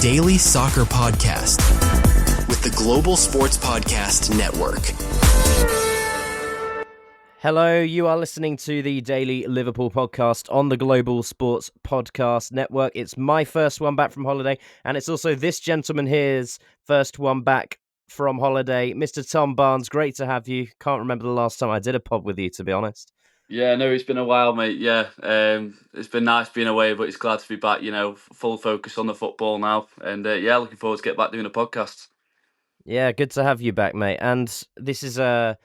daily soccer podcast with the Global Sports Podcast Network. Hello, you are listening to the Daily Liverpool podcast on the Global Sports Podcast Network. It's my first one back from holiday, and it's also this gentleman here's first one back from holiday. Mr. Tom Barnes, great to have you. Can't remember the last time I did a pod with you, to be honest. Yeah, no, it's been a while, mate. Yeah, it's been nice being away, but it's glad to be back, full focus on the football now. And looking forward to get back doing a podcast. Yeah, good to have you back, mate. And this is a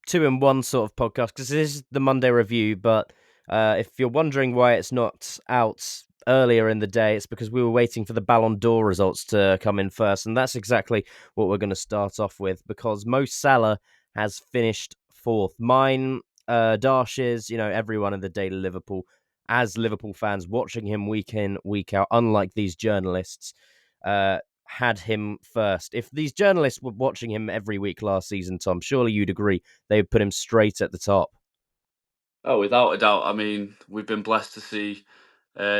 2-in-1 sort of podcast because this is the Monday review, but if you're wondering why it's not out earlier in the day, it's because we were waiting for the Ballon d'Or results to come in first, and that's exactly what we're going to start off with, because Mo Salah has finished fourth. Mine, Darsh's, everyone in the Daily Liverpool, as Liverpool fans watching him week in, week out, unlike these journalists, had him first. If these journalists were watching him every week last season, Tom, surely you'd agree they would put him straight at the top. Oh, without a doubt. I mean, we've been blessed to see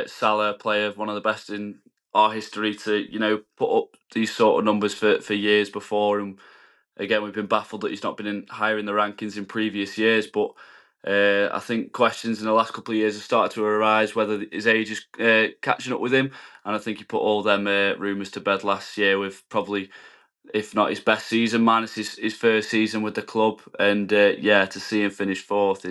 Salah, player one of the best in our history, to put up these sort of numbers for years before. And again, we've been baffled that he's not been higher in the rankings in previous years. But I think questions in the last couple of years have started to arise whether his age is catching up with him. And I think he put all them rumours to bed last year with probably, if not his best season, minus his first season with the club. And to see him finish fourth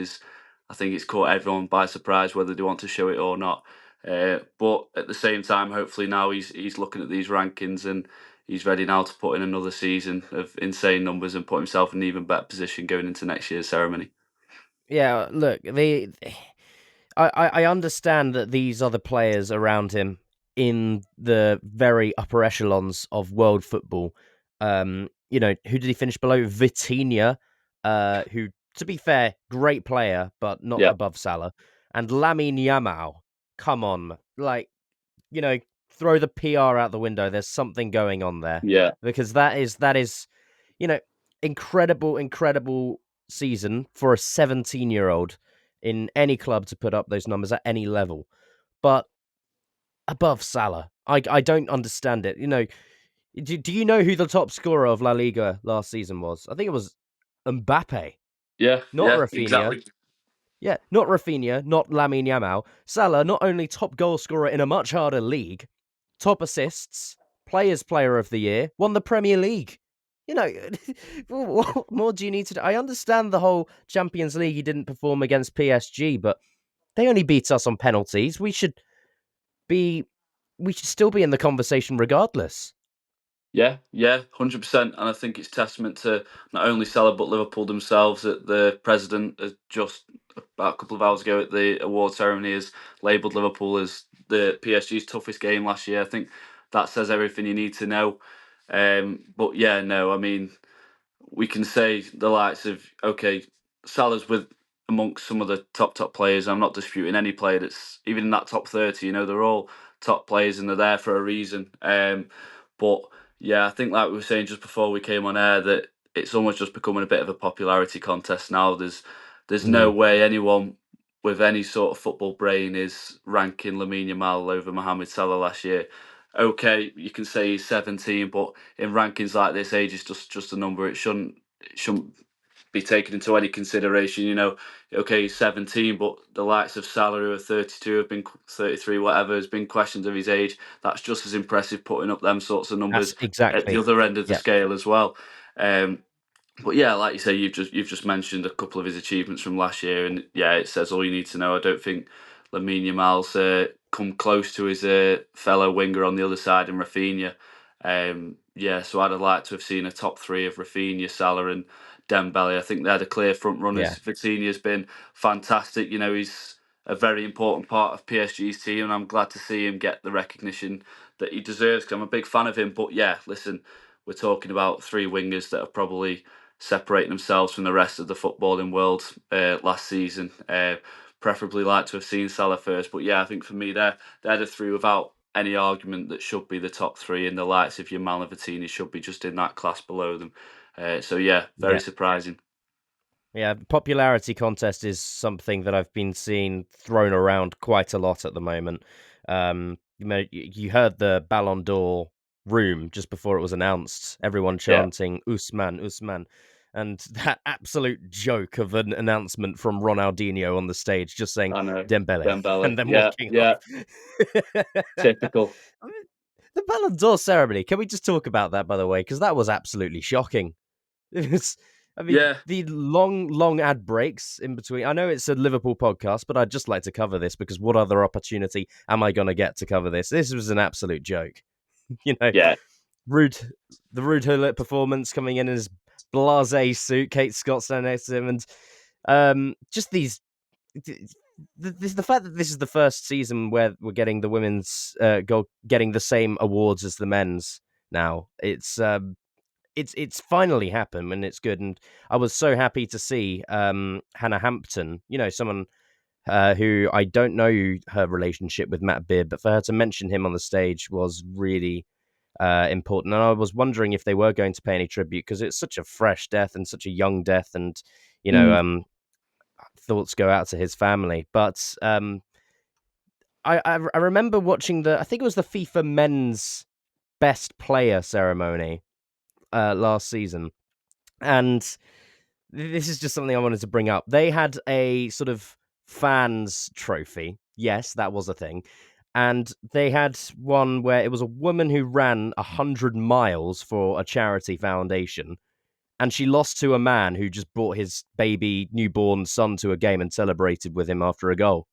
I think it's caught everyone by surprise, whether they want to show it or not. But at the same time, hopefully now he's looking at these rankings and he's ready now to put in another season of insane numbers and put himself in an even better position going into next year's ceremony. Yeah, look, I understand that these are the players around him in the very upper echelons of world football. Who did he finish below? Vitinha, who, to be fair, great player, but not above Salah. And Lamine Yamal, come on, throw the PR out the window. There's something going on there. Yeah. Because that is, incredible season for a 17-year-old in any club to put up those numbers at any level. But above Salah, I don't understand it. Do you know who the top scorer of La Liga last season was? I think it was Mbappe. Not Rafinha. Exactly. Yeah, not Rafinha, not Lamine Yamal. Salah, not only top goal scorer in a much harder league, top assists, player of the year, won the Premier League. What more do you need to do? I understand the whole Champions League, he didn't perform against PSG, but they only beat us on penalties. We should still be in the conversation regardless. Yeah, 100%. And I think it's testament to not only Salah but Liverpool themselves that the president has just about a couple of hours ago at the award ceremony has labelled Liverpool as the PSG's toughest game last year. I think that says everything you need to know. But yeah, no, I mean, we can say the likes of, Salah's with amongst some of the top players. I'm not disputing any player that's even in that top 30. They're all top players and they're there for a reason. But yeah, I think like we were saying just before we came on air that it's almost just becoming a bit of a popularity contest now. There's no way anyone with any sort of football brain is ranking Lamine Yamal over Mohamed Salah last year. Okay, you can say he's 17, but in rankings like this, age is just a number. It shouldn't be taken into any consideration. Okay, he's 17, but the likes of Salah, who are 32, have been 33, whatever, has been questions of his age. That's just as impressive, putting up them sorts of numbers at the other end of the scale as well. But yeah, like you say, you've just mentioned a couple of his achievements from last year, and yeah, it says all you need to know. I don't think Lamine Yamal's come close to his fellow winger on the other side in Rafinha. So I'd have liked to have seen a top three of Rafinha, Salah, and Dembele. I think they're the clear front runners. Yeah. Vitinha's been fantastic. He's a very important part of PSG's team, and I'm glad to see him get the recognition that he deserves, because I'm a big fan of him. But yeah, listen, we're talking about three wingers that are probably separating themselves from the rest of the footballing world last season. Preferably like to have seen Salah first, but yeah, I think for me they're the three without any argument that should be the top three, and the likes of Yamal and Vitinha should be just in that class below them. Very surprising. Yeah, popularity contest is something that I've been seeing thrown around quite a lot at the moment. you heard the Ballon d'Or room just before it was announced. Everyone Yeah, chanting Usman, Usman, and that absolute joke of an announcement from Ronaldinho on the stage, just saying I know. Dembele, and Dembele. then Yeah, walking yeah. off. Typical. I mean, the Ballon d'Or ceremony. Can we just talk about that, by the way? Because that was absolutely shocking. It was, I mean, Yeah, the long ad breaks in between. I know it's a Liverpool podcast, but I'd just like to cover this because what other opportunity am I going to get to cover this? This was an absolute joke. You know, yeah. Rude, the Rude Hullet performance coming in his blase suit, Kate Scott standing next to him, and just these. The fact that this is the first season where we're getting the women's getting the same awards as the men's now. It's finally happened and it's good. And I was so happy to see Hannah Hampton, someone who I don't know her relationship with Matt Beard, but for her to mention him on the stage was really important. And I was wondering if they were going to pay any tribute because it's such a fresh death and such a young death, and you know, Mm, um, thoughts go out to his family. But I remember watching I think it was the FIFA Men's Best Player ceremony last season, and this is just something I wanted to bring up. They had a sort of fans trophy. Yes, that was a thing. And they had one where it was a woman who ran 100 miles for a charity foundation. And she lost to a man who just brought his baby newborn son to a game and celebrated with him after a goal.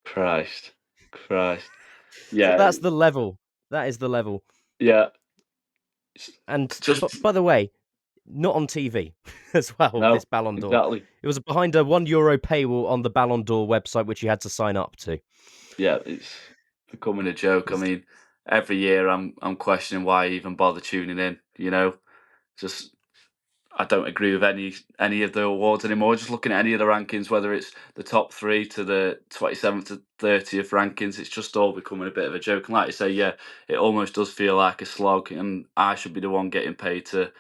Christ. Christ. So Yeah, that's the level. That is the level. yeah. And but Just by the way, not on TV as well, this no, Ballon d'Or. exactly. It was behind a €1 paywall on the Ballon d'Or website, which you had to sign up to. Yeah, it's becoming a joke. I mean, every year I'm questioning why I even bother tuning in. Just I don't agree with any of the awards anymore. Just looking at any of the rankings, whether it's the top three to the 27th to 30th rankings, it's just all becoming a bit of a joke. And like you say, yeah, it almost does feel like a slog, and I should be the one getting paid to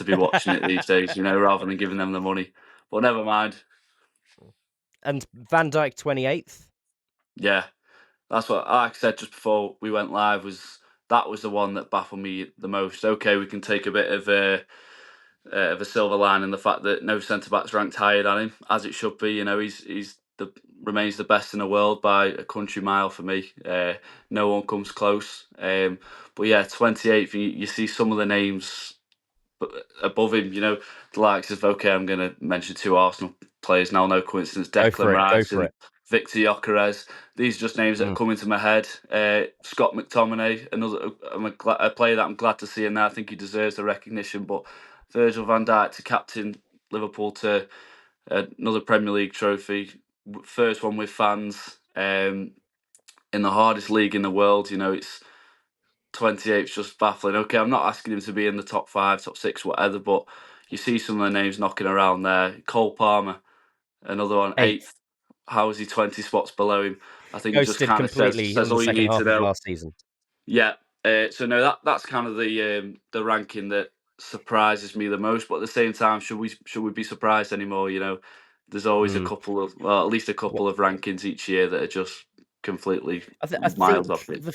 be watching it these days, rather than giving them the money. But never mind. And Van Dijk 28th. Yeah, that's what like I said just before we went live. That was the one that baffled me the most. Okay, we can take a bit of a silver line in the fact that no centre backs ranked higher than him, as it should be. He's remains the best in the world by a country mile for me. No one comes close. But yeah, 28th. You see some of the names above him. The likes of I'm going to mention two Arsenal players now. No coincidence. Go Declan for it. Go Rice for and it. Victor Gyökeres. These are just names that Mm. come into my head. Scott McTominay, another a player that I'm glad to see in there. I think he deserves the recognition. But Virgil van Dijk to captain Liverpool to another Premier League trophy, first one with fans in the hardest league in the world. It's 28th, just baffling. Okay, I'm not asking him to be in the top five, top six, whatever, but you see some of the names knocking around there. Cole Palmer, another one, 8th. eighth. How is he 20 spots below him? I think it just Ghosted kind of says completely says in the all you second need to half of know. last season. Yeah. So no, that's kind of the ranking that surprises me the most. But at the same time, should we be surprised anymore? There's always a Mm. couple of at least a What couple of rankings each year that are just completely I miles off think it.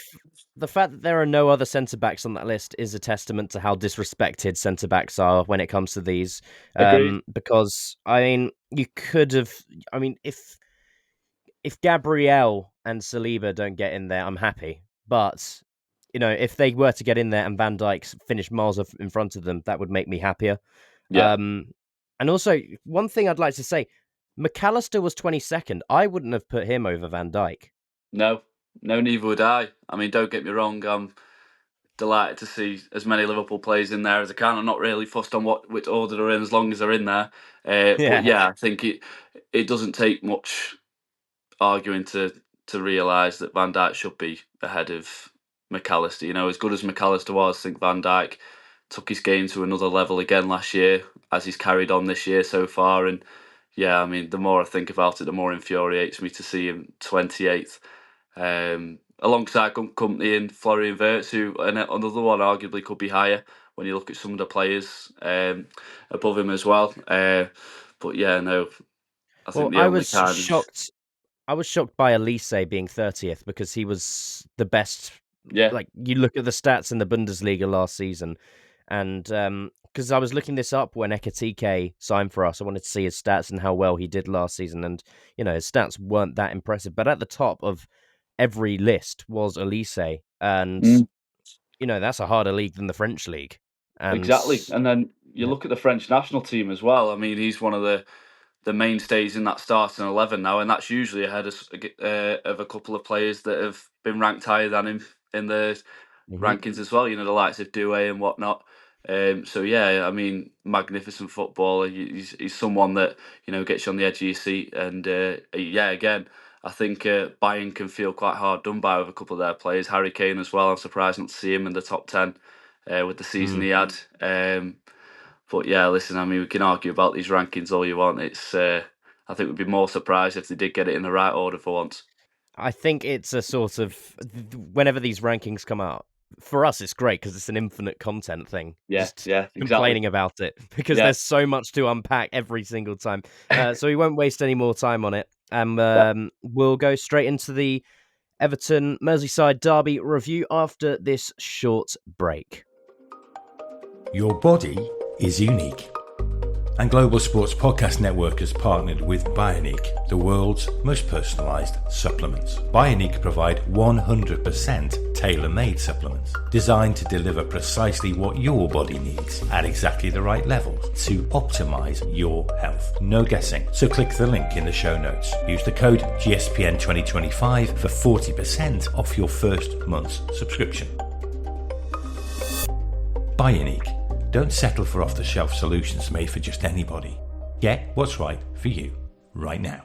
the fact that there are no other centre backs on that list is a testament to how disrespected centre backs are when it comes to these. Agreed. Because I mean, you could have. I mean, if Gabriel and Saliba don't get in there, I'm happy. But if they were to get in there and Van Dijk's finished miles in front of them, that would make me happier. Yeah. Um, and also, one thing I'd like to say, McAllister was 22nd. I wouldn't have put him over Van Dijk. No. No. Neither would I. I mean, don't get me wrong. I'm delighted to see as many Liverpool players in there as I can. I'm not really fussed on which order they're in as long as they're in there. But Yeah. yeah, I think it doesn't take much arguing to realise that Van Dijk should be ahead of McAllister. As good as McAllister was, I think Van Dijk took his game to another level again last year, as he's carried on this year so far. And yeah, I mean, the more I think about it, the more infuriates me to see him 28th. Alongside Company and Florian Wirtz, who another one arguably could be higher when you look at some of the players above him as well. But yeah, no, I Well, think the I only was kind of shocked. I was shocked by Elise being 30th because he was the best. Yeah. Like, you look at the stats in the Bundesliga last season, and because I was looking this up when Eketike signed for us, I wanted to see his stats and how well he did last season, and his stats weren't that impressive. But at the top of every list was Elise, and Mm, that's a harder league than the French league. And exactly. And then you yeah, look at the French national team as well. I mean, he's one of the mainstays in that starting 11 now, and that's usually ahead of a couple of players that have been ranked higher than him in the mhm. rankings as well. The likes of Doué and whatnot. So yeah, I mean, magnificent footballer. He's someone that gets you on the edge of your seat, and yeah, again, I think Bayern can feel quite hard done by with a couple of their players. Harry Kane as well. I'm surprised not to see him in the top 10 with the season Mm. he had. But yeah, listen, I mean, we can argue about these rankings all you want. It's I think we'd be more surprised if they did get it in the right order for once. I think it's a sort of whenever these rankings come out, for us it's great because it's an infinite content thing. Yeah, Just yeah, exactly. complaining about it because Yeah, there's so much to unpack every single time. So we won't waste any more time on it, and yeah. we'll go straight into the Everton Merseyside Derby review after this short break. Your body is unique. And Global Sports Podcast Network has partnered with Bioniq, the world's most personalised supplements. Bioniq provide 100% tailor-made supplements designed to deliver precisely what your body needs at exactly the right levels to optimise your health. No guessing. So click the link in the show notes. Use the code GSPN2025 for 40% off your first month's subscription. Bioniq. Don't settle for off-the-shelf solutions made for just anybody. Get what's right for you right now.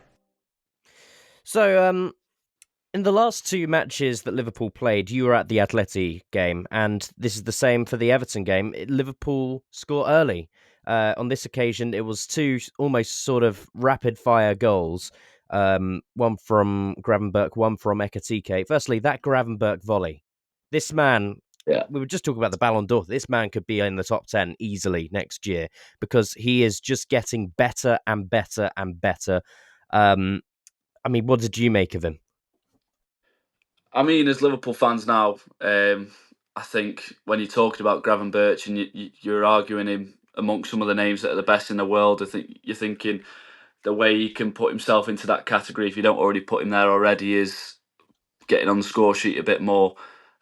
So, in the last two matches that Liverpool played, you were at the Atleti game, and this is the same for the Everton game. Liverpool score early. On this occasion, it was two almost sort of rapid-fire goals. One from Gravenberch, one from Eketike. Firstly, that Gravenberch volley. This man, Yeah. we were just talking about the Ballon d'Or. This man could be in the top 10 easily next year because he is just getting better and better and better. I mean, what did you make of him? I mean, as Liverpool fans now, I think when you're talking about Gravenberch and you're arguing him amongst some of the names that are the best in the world, I think you're thinking the way he can put himself into that category, if you don't already put him there already, is getting on the score sheet a bit more.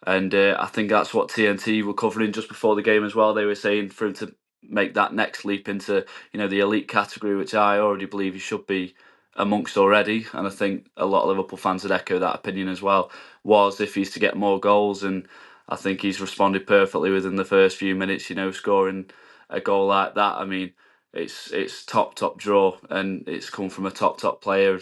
And I think that's what TNT were covering just before the game as well. They were saying for him to make that next leap into the elite category, which I already believe he should be amongst already. And I think a lot of Liverpool fans would echo that opinion as well. Was if he's to get more goals, and I think he's responded perfectly within the first few minutes. Scoring a goal like that. I mean, it's top draw, and it's come from a top player.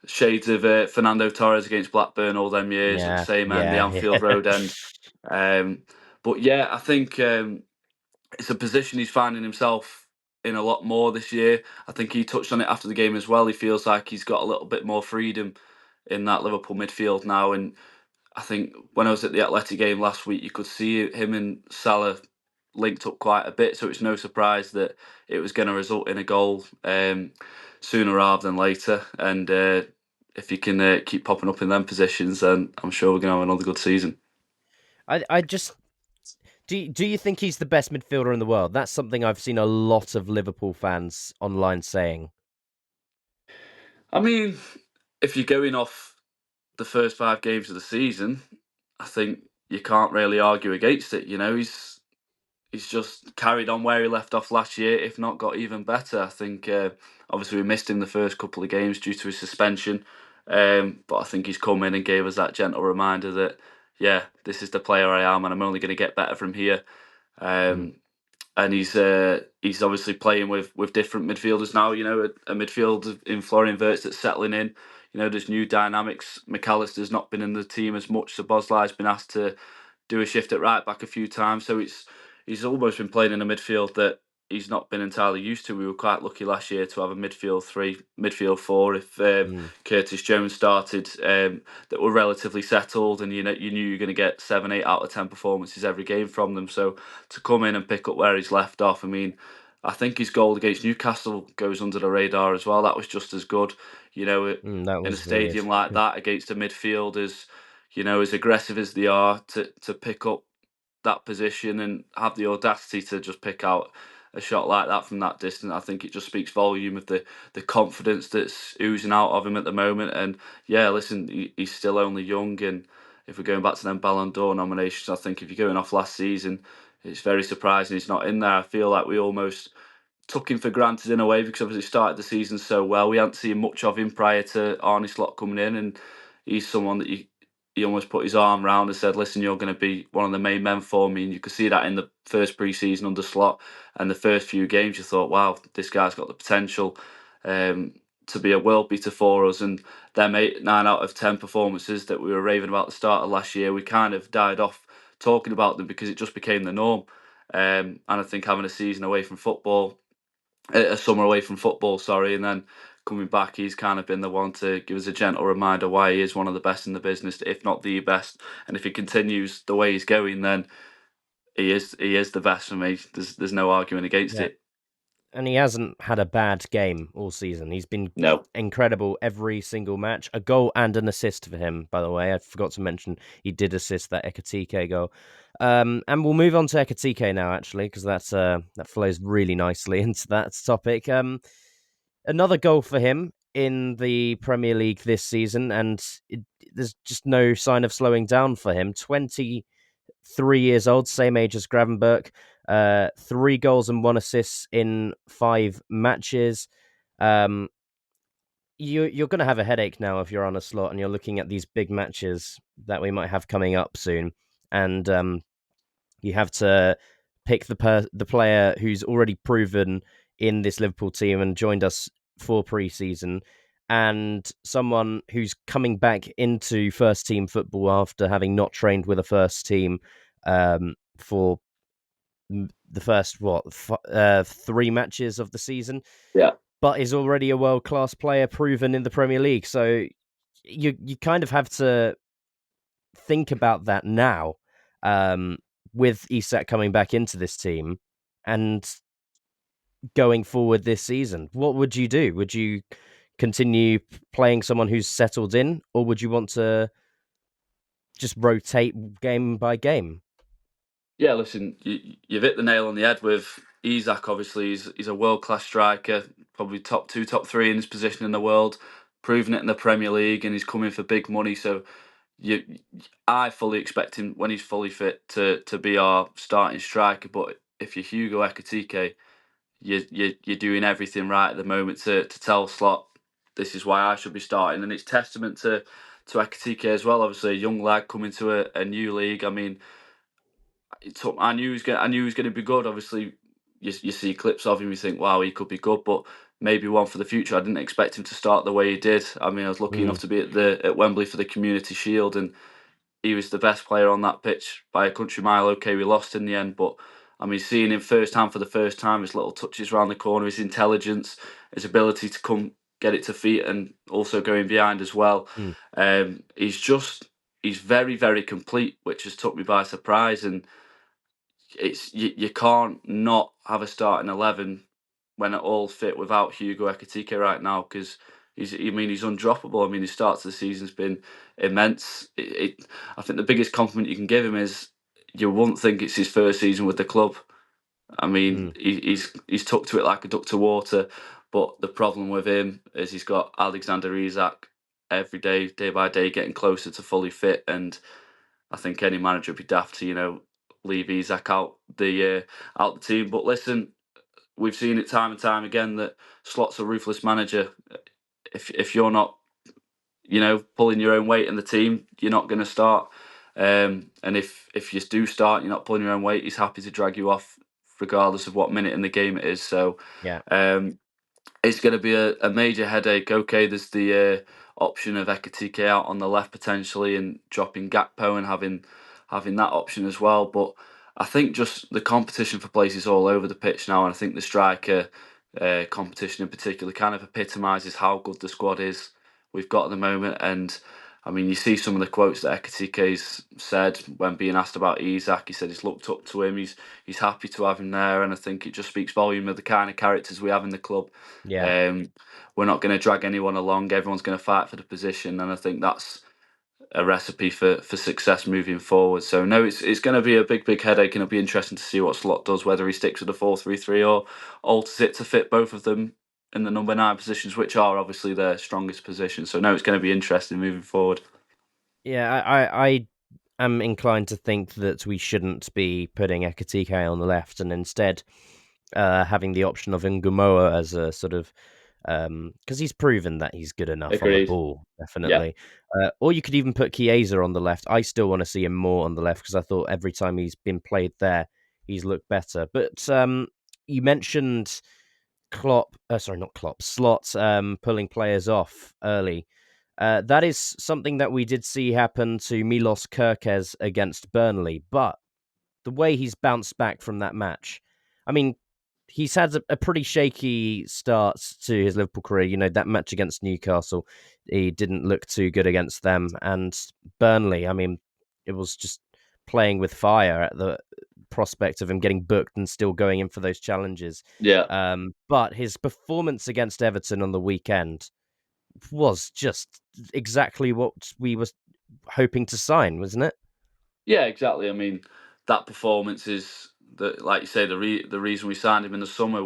Shades of Fernando Torres against Blackburn all them years at the Yeah, same end, the yeah, Anfield yeah. Road end. But yeah, I think it's a position he's finding himself in a lot more this year. I think he touched on it after the game as well. He feels like he's got a little bit more freedom in that Liverpool midfield now. And I think when I was at the Atleti game last week, you could see him and Salah linked up quite a bit. So it's no surprise that it was going to result in a goal sooner rather than later. And if he can keep popping up in them positions, then I'm sure we're going to have another good season. I just do you think he's the best midfielder in the world? That's something I've seen a lot of Liverpool fans online saying. I mean, if you're going off the first 5 games of the season, I think you can't really argue against it. He's just carried on where he left off last year, if not got even better. I think obviously we missed him the first couple of games due to his suspension, but I think he's come in and gave us that gentle reminder that this is the player I am, and I'm only going to get better from here. Mm. And he's obviously playing with different midfielders now. A midfield in Florian Wirtz that's settling in. There's new dynamics. McAllister's not been in the team as much, so Boslai's been asked to do a shift at right back a few times. So he's almost been playing in a midfield that he's not been entirely used to. We were quite lucky last year to have a midfield 3, midfield 4. If Curtis Jones started, that were relatively settled, and you knew you were going to get 7, 8 out of 10 performances every game from them. So to come in and pick up where he's left off, I mean, I think his goal against Newcastle goes under the radar as well. That was just as good, That in a was weird. stadium like that against a midfield as aggressive as they are to pick up that position and have the audacity to just pick out a shot like that from that distance. I think it just speaks volume of the confidence that's oozing out of him at the moment. And yeah, listen, he's still only young, and if we're going back to them Ballon d'Or nominations, I think if you're going off last season, it's very surprising he's not in there. I feel like we almost took him for granted in a way because obviously he started the season so well. We hadn't seen much of him prior to Arne Slot coming in, and he's someone that he almost put his arm around and said, "Listen, you're going to be one of the main men for me." And you could see that in the first pre-season under Slot and the first few games. You thought, "Wow, this guy's got the potential to be a world beater for us." And them 9 out of 10 performances that we were raving about at the start of last year, we kind of died off talking about them because it just became the norm. And I think having a season away from football, a summer away from football, sorry, and then coming back, he's kind of been the one to give us a gentle reminder why he is one of the best in the business, if not the best. And if he continues the way he's going, then he is the best for me. There's no arguing against Yeah. it. And he hasn't had a bad game all season. He's been No. incredible every single match. A goal and an assist for him, by the way. I forgot to mention he did assist that Eketike goal. And we'll move on to Eketike now, actually, because that flows really nicely into that topic. Another goal for him in the Premier League this season, and there's just no sign of slowing down for him. 23 years old, same age as Gravenberch. 3 goals and 1 assist in 5 matches. You're going to have a headache now if you're on a slot and you're looking at these big matches that we might have coming up soon, and you have to pick the player who's already proven in this Liverpool team and joined us for pre-season, and someone who's coming back into first team football after having not trained with a first team for the first 3 matches of the season. Yeah. But is already a world-class player proven in the Premier League. So you kind of have to think about that now, with Isak coming back into this team and going forward this season. What would you do? Would you continue playing someone who's settled in, or would you want to just rotate game by game? Yeah, listen, you've hit the nail on the head with Isak. Obviously, he's a world-class striker, probably top 2, top 3 in his position in the world, proving it in the Premier League, and he's coming for big money. So I fully expect him, when he's fully fit, to be our starting striker. But if you're Hugo Eketike, you're doing everything right at the moment to tell Slot this is why I should be starting, and it's testament to Eketike as well. Obviously, a young lad coming to a new league. I mean, I knew he was going to be good. Obviously, you see clips of him, you think, wow, he could be good, but maybe one for the future. I didn't expect him to start the way he did. I mean, I was lucky enough to be at Wembley for the Community Shield, and he was the best player on that pitch by a country mile. Okay, we lost in the end, but I mean, seeing him first hand for the first time, his little touches around the corner, his intelligence, his ability to come get it to feet, and also going behind as well. He's very, very complete, which has took me by surprise. And you can't not have a starting 11 when it all fit without Hugo Eketike right now, because he's undroppable. I mean, his start to the season's been immense. I think the biggest compliment you can give him is you wouldn't think it's his first season with the club. I mean, he's took to it like a duck to water. But the problem with him is he's got Alexander Isak every day, day by day, getting closer to fully fit. And I think any manager would be daft to, leave Isak out the team. But listen, we've seen it time and time again that Slot's a ruthless manager. If you're not, pulling your own weight in the team, you're not going to start. And if you do start, you're not pulling your own weight, he's happy to drag you off regardless of what minute in the game it is. So Yeah. It's going to be a major headache. Okay, there's the option of Eketike out on the left potentially and dropping Gakpo and having that option as well. But I think just the competition for places all over the pitch now, and I think the striker competition in particular kind of epitomises how good the squad is we've got at the moment. And I mean, you see some of the quotes that Eketike's said when being asked about Isak. He said he's looked up to him. He's happy to have him there, and I think it just speaks volume of the kind of characters we have in the club. Yeah. We're not going to drag anyone along. Everyone's going to fight for the position, and I think that's a recipe for success moving forward. So no, it's going to be a big headache, and it'll be interesting to see what Slot does, whether he sticks with the 4-3-3 or alters it to fit both of them in the number 9 positions, which are obviously their strongest positions. So no, it's going to be interesting moving forward. Yeah, I am inclined to think that we shouldn't be putting Eketike on the left and instead having the option of Ngumoa as a sort of because he's proven that he's good enough on the Agreed. ball, Yeah. definitely. Or you could even put Chiesa on the left. I still want to see him more on the left because I thought every time he's been played there, he's looked better. But you mentioned Slot pulling players off early. That is something that we did see happen to Milos Kerkes against Burnley, but the way he's bounced back from that match, I mean, he's had a pretty shaky start to his Liverpool career. You know, that match against Newcastle, he didn't look too good against them. And Burnley, I mean, it was just playing with fire at the prospect of him getting booked and still going in for those challenges. Yeah. But his performance against Everton on the weekend was just exactly what we were hoping to sign, wasn't it? Yeah, exactly. I mean, that performance is like you say, the reason we signed him in the summer.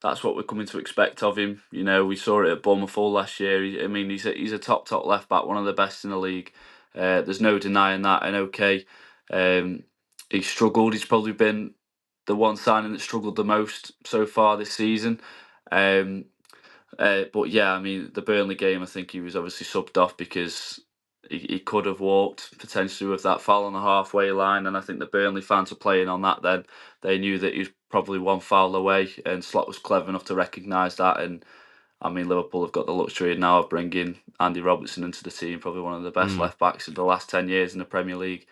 That's what we're coming to expect of him. You know, we saw it at Bournemouth last year. I mean, he's a top left back, one of the best in the league. There's no denying that. And okay, he struggled. He's probably been the one signing that struggled the most so far this season. But yeah, I mean, the Burnley game, I think he was obviously subbed off because he could have walked potentially with that foul on the halfway line, and I think the Burnley fans were playing on that. Then they knew that he was probably one foul away, and Slot was clever enough to recognise that. And I mean, Liverpool have got the luxury now of bringing Andy Robertson into the team, probably one of the best left backs of the last 10 years in the Premier League.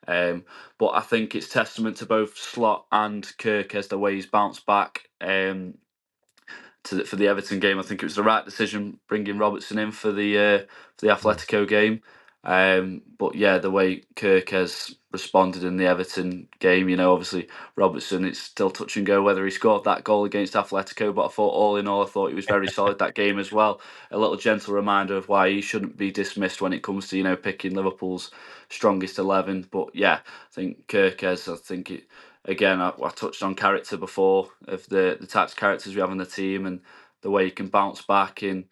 But I think it's testament to both Slot and Kerkes the way he's bounced back. For the Everton game, I think it was the right decision bringing Robertson in for the Atletico game. But yeah, the way Kerkes responded in the Everton game, you know, obviously Robertson, it's still touch and go whether he scored that goal against Atletico. But I thought, all in all, I thought he was very solid that game as well. A little gentle reminder of why he shouldn't be dismissed when it comes to, you know, picking Liverpool's strongest 11. But yeah, I think Kerkes, I think it. Again, I touched on character before, of the types of characters we have on the team and the way you can bounce back in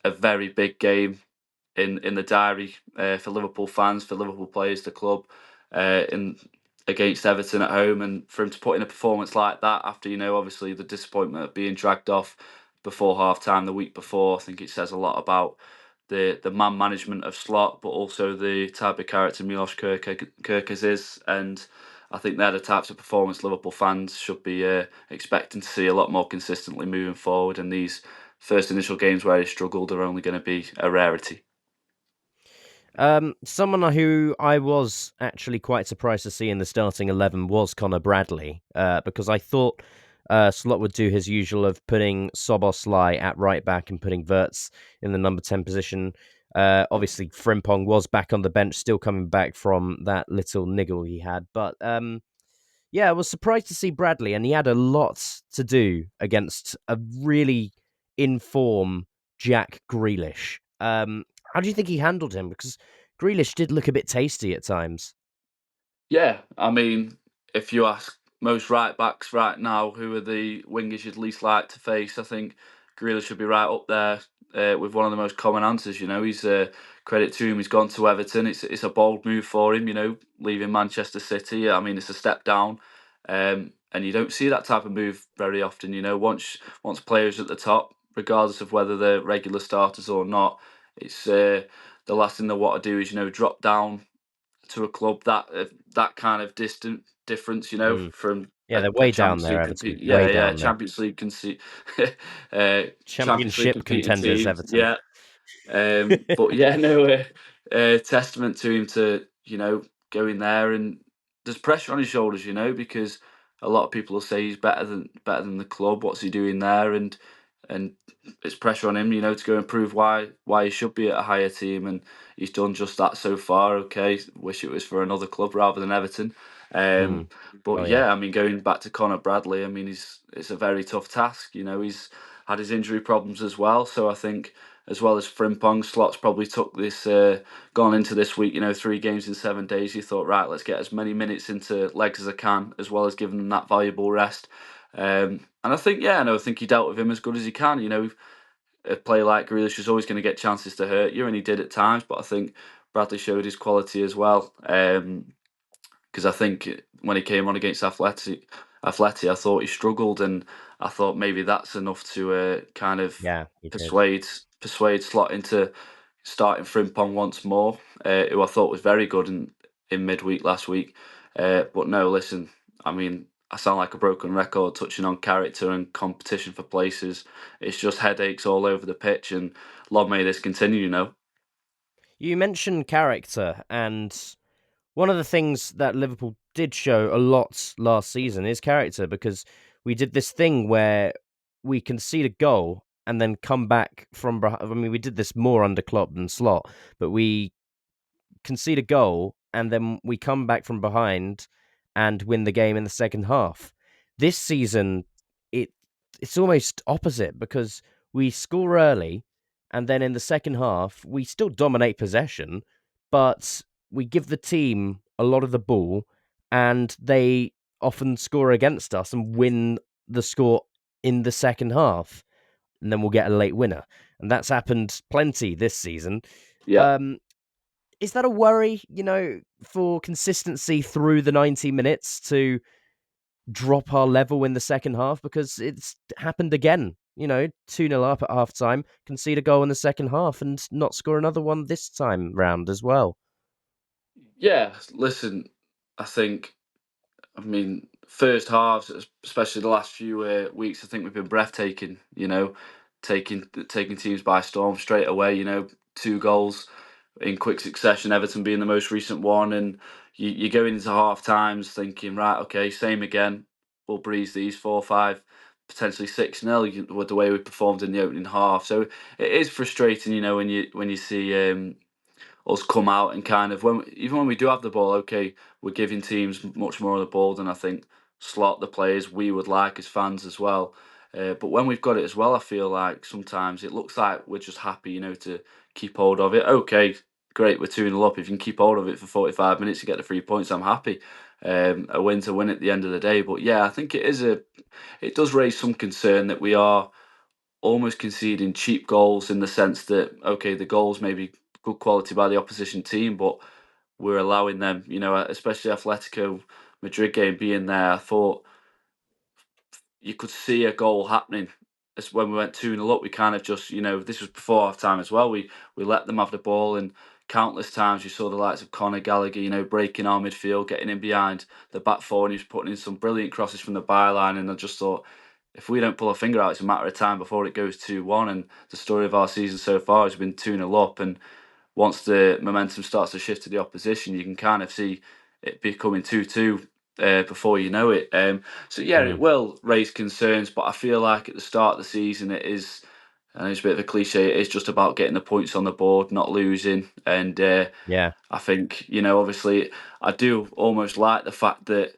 a very big game in the diary for Liverpool fans, for Liverpool players, the club, in against Everton at home, and for him to put in a performance like that after, you know, obviously the disappointment of being dragged off before half time the week before, I think it says a lot about the man management of Slot, but also the type of character Milos Kerkes is. And I think they're the types of performance Liverpool fans should be expecting to see a lot more consistently moving forward. And these first initial games where he struggled are only going to be a rarity. Someone who I was actually quite surprised to see in the starting 11 was Connor Bradley, because I thought Slot would do his usual of putting Szoboszlai at right back and putting Wirtz in the number 10 position. Obviously, Frimpong was back on the bench, still coming back from that little niggle he had. But yeah, I was surprised to see Bradley, and he had a lot to do against a really in-form Jack Grealish. How do you think he handled him? Because Grealish did look a bit tasty at times. Yeah, I mean, if you ask most right backs right now who are the wingers you'd least like to face, I think Grealish should be right up there with one of the most common answers. You know, he's credit to him. He's gone to Everton. It's a bold move for him. You know, leaving Manchester City. I mean, it's a step down, and you don't see that type of move very often. You know, once players at the top, regardless of whether they're regular starters or not, it's the last thing they want to do is, you know, drop down to a club that kind of distant difference, you know, from Yeah, they're a way down Champions there, League Everton. compete. Way Yeah, down there. Champions League Champions League Championship competing contenders, teams. Everton. Yeah, but yeah, no, testament to him to, you know, go in there, and there's pressure on his shoulders, you know, because a lot of people will say he's better than the club. What's he doing there? And it's pressure on him, to go and prove why he should be at a higher team, and he's done just that so far. Okay, wish it was for another club rather than Everton. Mm. But Oh, yeah. I mean, going back to Conor Bradley, I mean, it's a very tough task. He's had his injury problems as well, so I think as well as Frimpong, Slot's probably took this gone into this week. 3 games in 7 days. He thought, right, let's get as many minutes into legs as I can, as well as giving them that valuable rest. And I think, I think he dealt with him as good as he can. A player like Grealish is always going to get chances to hurt you, and he did at times. But I think Bradley showed his quality as well. Because I think when he came on against Atleti, I thought he struggled, and I thought maybe that's enough to kind of Yeah, he did. persuade Slot into starting Frimpong once more, who I thought was very good in midweek last week. But no, listen, I mean, I sound like a broken record touching on character and competition for places. It's just headaches all over the pitch, and long may this continue. You mentioned character, and one of the things that Liverpool did show a lot last season is character, because we did this thing where we concede a goal and then come back from behind. I mean, we did this more under Klopp than Slot, but we concede a goal and then we come back from behind and win the game in the second half. This season, it's almost opposite, because we score early and then in the second half we still dominate possession, but we give the team a lot of the ball and they often score against us and win the score in the second half, and then we'll get a late winner. And that's happened plenty this season. Yeah. Is that a worry, for consistency through the 90 minutes to drop our level in the second half? Because it's happened again, 2-0 up at half time, concede a goal in the second half and not score another one this time round as well. Yeah, listen, I mean, first halves, especially the last few weeks, I think we've been breathtaking. Taking teams by storm straight away. 2 goals in quick succession. Everton being the most recent one, and you go into half times thinking, right, okay, same again. We'll breeze these 4-5, potentially 6-0 with the way we performed in the opening half. So it is frustrating, when you see us come out and kind of even when we do have the ball, okay, we're giving teams much more of the ball than I think Slot, the players, we would like as fans as well. But when we've got it as well, I feel like sometimes it looks like we're just happy, to keep hold of it. Okay, great, we're 2-0 up. If you can keep hold of it for 45 minutes to get the 3 points, I'm happy. A win's a win at the end of the day. But yeah, I think it does raise some concern that we are almost conceding cheap goals, in the sense that, okay, the goals may be good quality by the opposition team, but we're allowing them, especially Atletico Madrid game being there. I thought you could see a goal happening. As when we went 2-0 up, we kind of just, this was before half time as well. We let them have the ball, and countless times you saw the likes of Conor Gallagher, breaking our midfield, getting in behind the back four, and he was putting in some brilliant crosses from the byline. And I just thought, if we don't pull a finger out, it's a matter of time before it goes 2-1. And the story of our season so far has been 2-0 up, and once the momentum starts to shift to the opposition, you can kind of see it becoming 2-2 before you know it. So yeah, it will raise concerns, but I feel like at the start of the season, it is, and it's a bit of a cliche, it is just about getting the points on the board, not losing. And Yeah. I think, obviously, I do almost like the fact that,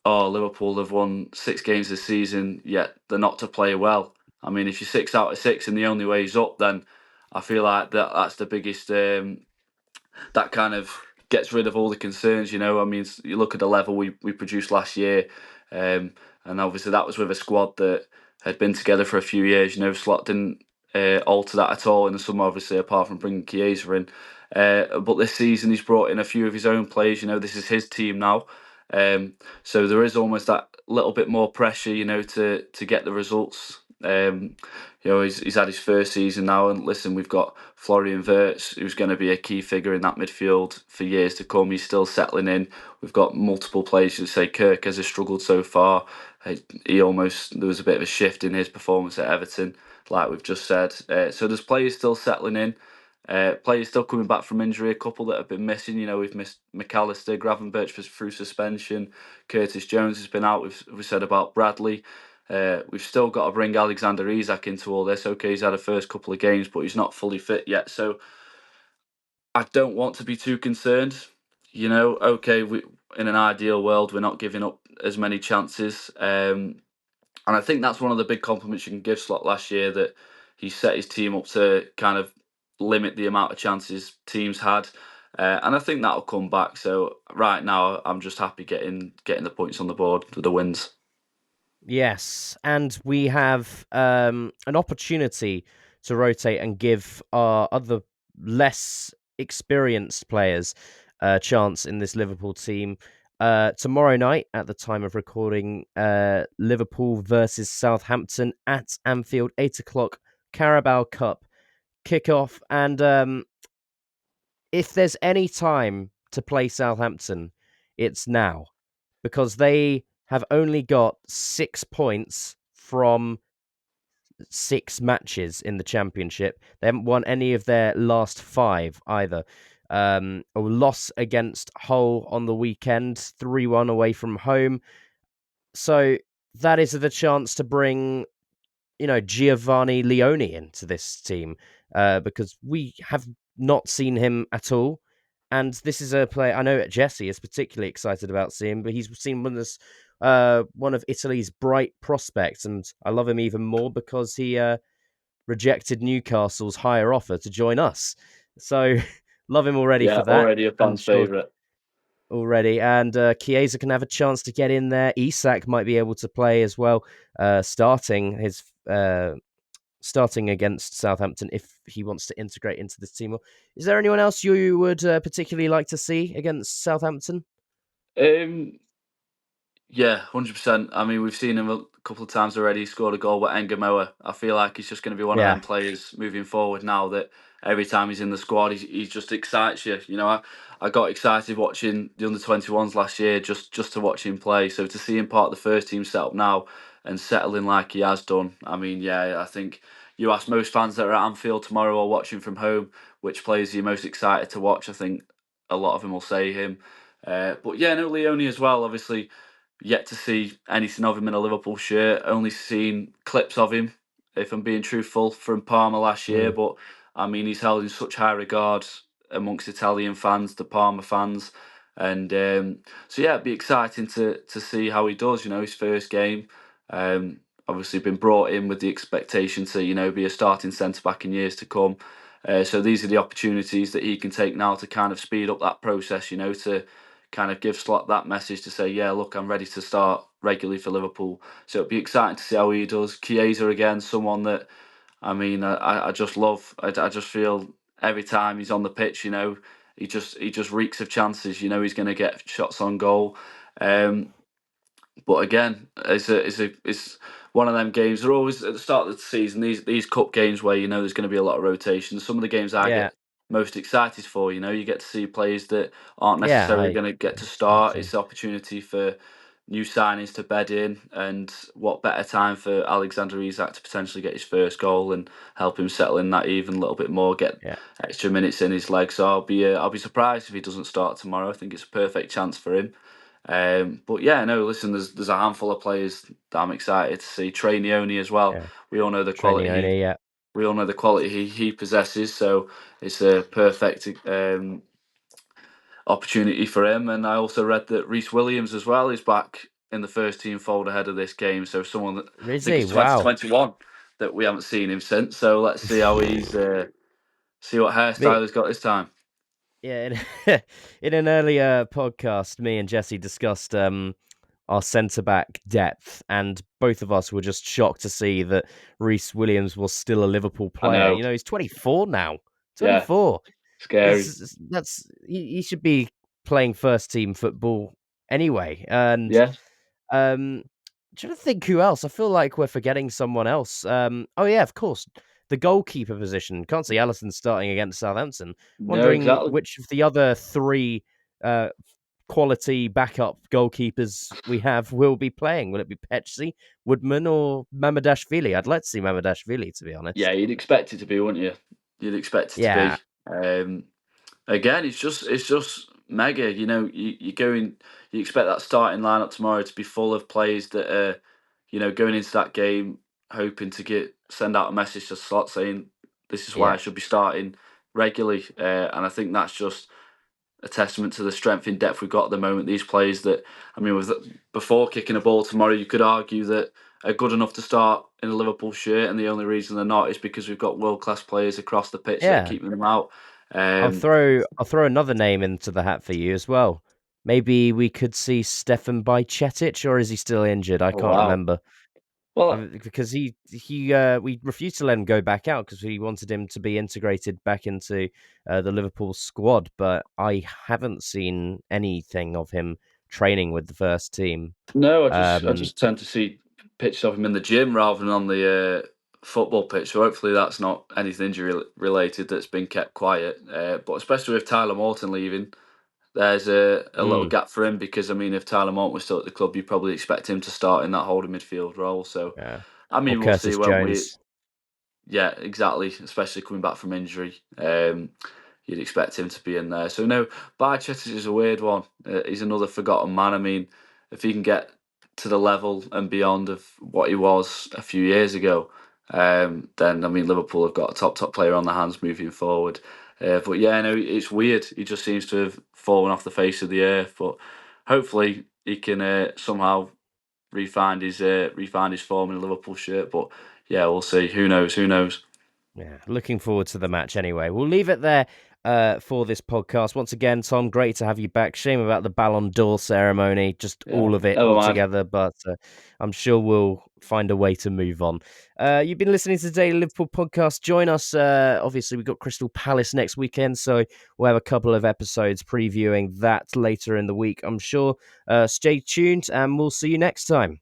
Liverpool have won 6 games this season, yet they're not to play well. I mean, if you're 6 out of 6 and the only way is up, then I feel like that's the biggest. That kind of gets rid of all the concerns. I mean, you look at the level we produced last year, and obviously that was with a squad that had been together for a few years. Slot didn't alter that at all in the summer, obviously, apart from bringing Chiesa in. But this season he's brought in a few of his own players. This is his team now. So there is almost that little bit more pressure, to get the results. He's had his first season now, and listen, we've got Florian Wirtz, who's going to be a key figure in that midfield for years to come. He's still settling in. We've got multiple players who say Kerkes has struggled so far. There was a bit of a shift in his performance at Everton, like we've just said. So there's players still settling in. Players still coming back from injury, a couple that have been missing. We've missed McAllister, Gravenberch through suspension. Curtis Jones has been out. We've said about Bradley. We've still got to bring Alexander Isak into all this. Okay, he's had a first couple of games, but he's not fully fit yet. So I don't want to be too concerned. Okay, in an ideal world, we're not giving up as many chances. And I think that's one of the big compliments you can give Slot last year, that he set his team up to kind of limit the amount of chances teams had. And I think that'll come back. So right now, I'm just happy getting the points on the board for the wins. Yes, and we have an opportunity to rotate and give our other less experienced players a chance in this Liverpool team. Tomorrow night, at the time of recording, Liverpool versus Southampton at Anfield, 8 o'clock, Carabao Cup kickoff. And if there's any time to play Southampton, it's now, because they have only got 6 points from 6 matches in the Championship. They haven't won any of their last 5 either. A loss against Hull on the weekend, 3-1 away from home. So that is the chance to bring, Giovanni Leone into this team, because we have not seen him at all. And this is a player I know Jesse is particularly excited about seeing, but he's seen one of Italy's bright prospects, and I love him even more because he rejected Newcastle's higher offer to join us. So love him already for that. Already a And fan's favourite. Already, and Chiesa can have a chance to get in there. Isak might be able to play as well, starting against Southampton if he wants to integrate into this team. Is there anyone else you would particularly like to see against Southampton? Yeah, 100%. I mean, we've seen him a couple of times already. He scored a goal with Engamoa. I feel like he's just going to be one of them players moving forward now, that every time he's in the squad, he just excites you. I got excited watching the under-21s last year just to watch him play. So to see him part of the first team set up now and settling like he has done, I mean, yeah, I think you ask most fans that are at Anfield tomorrow or watching from home which players are you most excited to watch. I think a lot of them will say him. But yeah, no, Leone as well, obviously. Yet to see anything of him in a Liverpool shirt. Only seen clips of him, if I'm being truthful, from Parma last year. But I mean, he's held in such high regard amongst Italian fans, the Parma fans, and so yeah, it'd be exciting to see how he does. His first game. Obviously, been brought in with the expectation to be a starting centre back in years to come. So these are the opportunities that he can take now to kind of speed up that process. To kind of give Slot that message to say, yeah, look, I'm ready to start regularly for Liverpool. So it'd be exciting to see how he does. Chiesa again, someone that, I mean, I just love. I just feel every time he's on the pitch, he just reeks of chances. He's going to get shots on goal. But again, it's one of them games. They're always at the start of the season. These cup games where there's going to be a lot of rotation. Some of the games I get most excited for. You get to see players that aren't necessarily going to get to start. It's the opportunity for new signings to bed in, and what better time for Alexander Isak to potentially get his first goal and help him settle in that even a little bit more, get extra minutes in his leg. So I'll be surprised if he doesn't start tomorrow. I think it's a perfect chance for him. But yeah, no, listen, there's a handful of players that I'm excited to see. Trey Leone as well. Yeah. We all know the quality. We all know the quality he possesses, so it's a perfect opportunity for him. And I also read that Reece Williams as well is back in the first team fold ahead of this game. So someone that I think it's 2021 that we haven't seen him since. So let's see how he's see what hairstyle he's got this time. Yeah, in an earlier podcast, me and Jesse discussed our centre-back depth, and both of us were just shocked to see that Reece Williams was still a Liverpool player. He's 24 now. 24. Yeah, scary. He should be playing first-team football anyway. And I'm trying to think who else. I feel like we're forgetting someone else. Oh yeah, of course. The goalkeeper position. Can't see Alisson starting against Southampton. Wondering which of the other 3 quality backup goalkeepers we have will be playing. Will it be Petsi, Woodman, or Mamadashvili? I'd like to see Mamadashvili, to be honest. Yeah, you'd expect it to be, wouldn't you? You'd expect it to be. Again, it's just mega. You expect that starting lineup tomorrow to be full of players that are, going into that game, hoping to send out a message to Slot saying, this is why I should be starting regularly. And I think that's just a testament to the strength in depth we've got at the moment. These players that, before kicking a ball tomorrow, you could argue that are good enough to start in a Liverpool shirt, and the only reason they're not is because we've got world-class players across the pitch that are keeping them out. I'll throw another name into the hat for you as well. Maybe we could see Stefan Bajcetic, or is he still injured? I can't remember. Well, because we refused to let him go back out because we wanted him to be integrated back into the Liverpool squad. But I haven't seen anything of him training with the first team. No, I just tend to see pictures of him in the gym rather than on the football pitch. So hopefully that's not anything injury related that's been kept quiet. But especially with Tyler Morton leaving, there's a little gap for him, because if Tyler Morton was still at the club, you'd probably expect him to start in that holding midfield role. So we'll Kerkes see when Jones. Yeah, exactly. Especially coming back from injury, you'd expect him to be in there. So no, Bajcetic is a weird one. He's another forgotten man. If he can get to the level and beyond of what he was a few years ago, then Liverpool have got a top player on their hands moving forward. But yeah, no, it's weird. He just seems to have fallen off the face of the earth. But hopefully he can somehow refine his form in a Liverpool shirt. But yeah, we'll see. Who knows? Yeah, looking forward to the match anyway. We'll leave it there for this podcast. Once again, Tom, great to have you back. Shame about the Ballon d'Or ceremony, just all of it all together, but I'm sure we'll find a way to move on. You've been listening to the Daily Liverpool podcast. Join us. Obviously, we've got Crystal Palace next weekend, so we'll have a couple of episodes previewing that later in the week, I'm sure. Stay tuned, and we'll see you next time.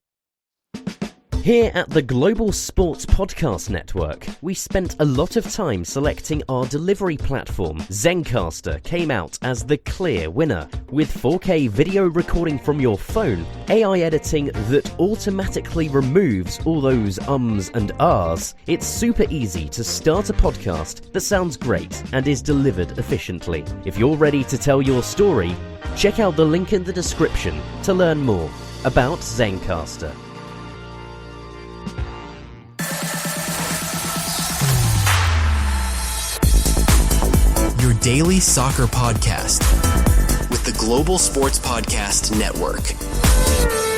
Here at the Global Sports Podcast Network, we spent a lot of time selecting our delivery platform. Zencastr came out as the clear winner. With 4K video recording from your phone, AI editing that automatically removes all those ums and ahs, it's super easy to start a podcast that sounds great and is delivered efficiently. If you're ready to tell your story, check out the link in the description to learn more about Zencastr. Your daily soccer podcast with the Global Sports Podcast Network.